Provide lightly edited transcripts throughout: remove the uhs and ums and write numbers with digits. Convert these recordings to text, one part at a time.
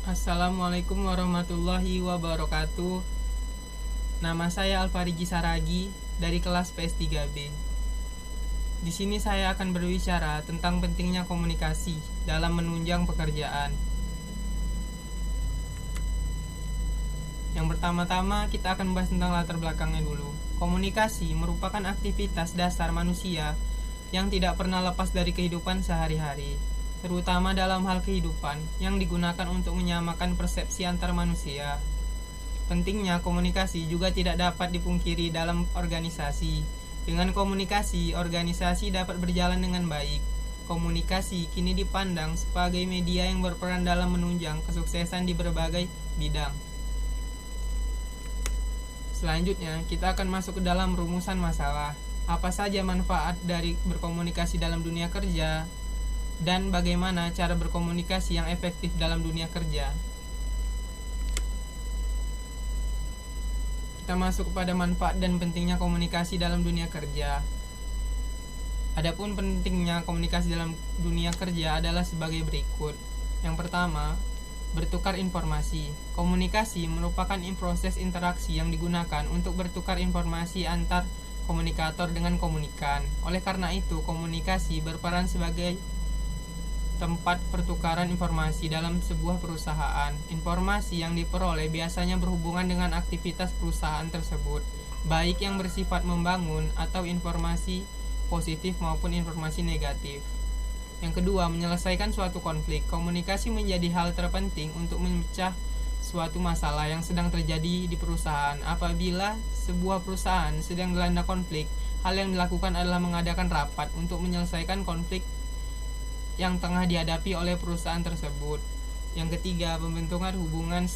Assalamualaikum warahmatullahi wabarakatuh. Nama saya Alfariji Saragi dari kelas PS3B. Di sini saya akan berbicara tentang pentingnya komunikasi dalam menunjang pekerjaan. Yang pertama-tama kita akan membahas tentang latar belakangnya dulu. Komunikasi merupakan aktivitas dasar manusia yang tidak pernah lepas dari kehidupan sehari-hari, terutama dalam hal kehidupan yang digunakan untuk menyamakan persepsi antar manusia. Pentingnya komunikasi juga tidak dapat dipungkiri dalam organisasi. Dengan komunikasi, organisasi dapat berjalan dengan baik. Komunikasi kini dipandang sebagai media yang berperan dalam menunjang kesuksesan di berbagai bidang. Selanjutnya, kita akan masuk ke dalam rumusan masalah. Apa saja manfaat dari berkomunikasi dalam dunia kerja dan bagaimana cara berkomunikasi yang efektif dalam dunia kerja. Kita masuk kepada manfaat dan pentingnya komunikasi dalam dunia kerja. Adapun pentingnya komunikasi dalam dunia kerja adalah sebagai berikut. Yang pertama, bertukar informasi. Komunikasi merupakan proses interaksi yang digunakan untuk bertukar informasi antar komunikator dengan komunikan. Oleh karena itu, komunikasi berperan sebagai tempat pertukaran informasi dalam sebuah perusahaan. Informasi yang diperoleh biasanya berhubungan dengan aktivitas perusahaan tersebut, baik yang bersifat membangun atau informasi positif maupun informasi negatif. Yang kedua, menyelesaikan suatu konflik. Komunikasi menjadi hal terpenting untuk memecah suatu masalah yang sedang terjadi di perusahaan. Apabila sebuah perusahaan sedang dilanda konflik, hal yang dilakukan adalah mengadakan rapat untuk menyelesaikan konflik yang tengah dihadapi oleh perusahaan tersebut. Yang ketiga, pembentukan hubungan.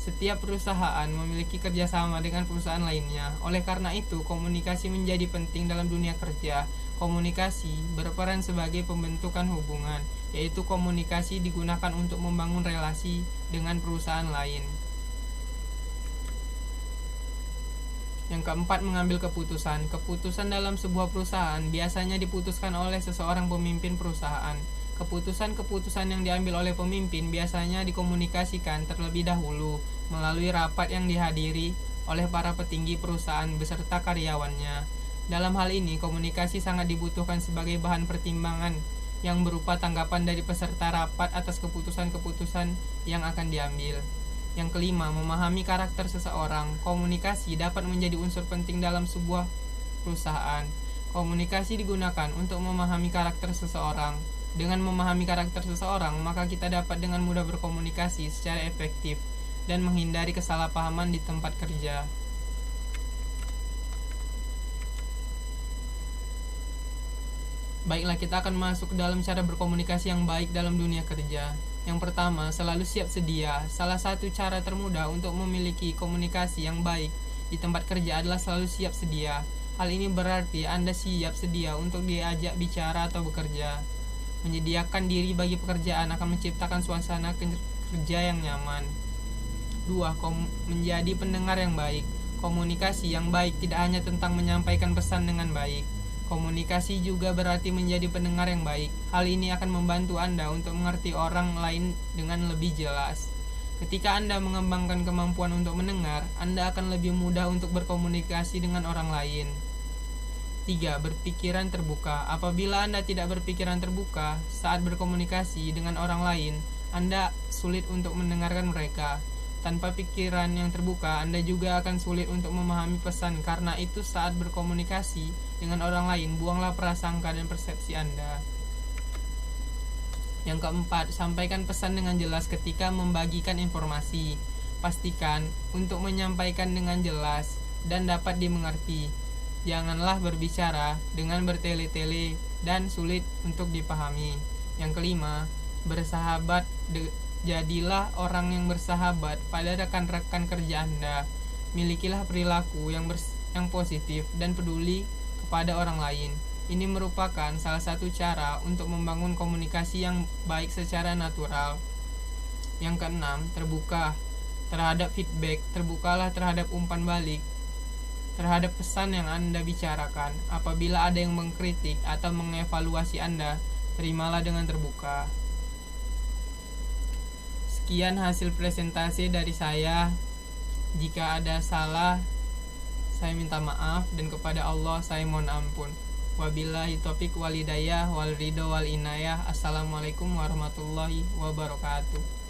Setiap perusahaan memiliki kerjasama dengan perusahaan lainnya. Oleh karena itu, komunikasi menjadi penting dalam dunia kerja. Komunikasi berperan sebagai pembentukan hubungan, yaitu komunikasi digunakan untuk membangun relasi dengan perusahaan lain. Yang keempat, mengambil keputusan. Keputusan dalam sebuah perusahaan biasanya diputuskan oleh seseorang pemimpin perusahaan. Keputusan-keputusan yang diambil oleh pemimpin biasanya dikomunikasikan terlebih dahulu melalui rapat yang dihadiri oleh para petinggi perusahaan beserta karyawannya. Dalam hal ini, komunikasi sangat dibutuhkan sebagai bahan pertimbangan yang berupa tanggapan dari peserta rapat atas keputusan-keputusan yang akan diambil. Yang kelima, memahami karakter seseorang. Komunikasi dapat menjadi unsur penting dalam sebuah perusahaan. Komunikasi digunakan untuk memahami karakter seseorang. Dengan memahami karakter seseorang, maka kita dapat dengan mudah berkomunikasi secara efektif dan menghindari kesalahpahaman di tempat kerja. Baiklah, kita akan masuk ke dalam cara berkomunikasi yang baik dalam dunia kerja. Yang pertama, selalu siap sedia. Salah satu cara termudah untuk memiliki komunikasi yang baik di tempat kerja adalah selalu siap sedia. Hal ini berarti Anda siap sedia untuk diajak bicara atau bekerja. Menyediakan diri bagi pekerjaan akan menciptakan suasana kerja yang nyaman. 2. Menjadi pendengar yang baik. Komunikasi yang baik tidak hanya tentang menyampaikan pesan dengan baik. Komunikasi juga berarti menjadi pendengar yang baik. Hal ini akan membantu Anda untuk mengerti orang lain dengan lebih jelas. Ketika Anda mengembangkan kemampuan untuk mendengar, Anda akan lebih mudah untuk berkomunikasi dengan orang lain. 3. Berpikiran terbuka. Apabila Anda tidak berpikiran terbuka saat berkomunikasi dengan orang lain, Anda sulit untuk mendengarkan mereka. Tanpa pikiran yang terbuka, Anda juga akan sulit untuk memahami pesan. Karena itu, saat berkomunikasi dengan orang lain, buanglah prasangka dan persepsi Anda. Yang keempat, sampaikan pesan dengan jelas ketika membagikan informasi. Pastikan untuk menyampaikan dengan jelas dan dapat dimengerti. Janganlah berbicara dengan bertele-tele dan sulit untuk dipahami. Yang kelima, bersahabat. Jadilah orang yang bersahabat pada rekan-rekan kerja Anda. Milikilah perilaku yang positif dan peduli kepada orang lain. Ini merupakan salah satu cara untuk membangun komunikasi yang baik secara natural. Yang keenam, terbuka terhadap feedback. Terbukalah terhadap umpan balik terhadap pesan yang Anda bicarakan. Apabila ada yang mengkritik atau mengevaluasi Anda, terimalah dengan terbuka. Sekian hasil presentasi dari saya. Jika ada salah, saya minta maaf, dan kepada Allah saya mohon ampun. Wabillahi taufiq wal hidayah wal ridho wal inayah. Assalamualaikum warahmatullahi wabarakatuh.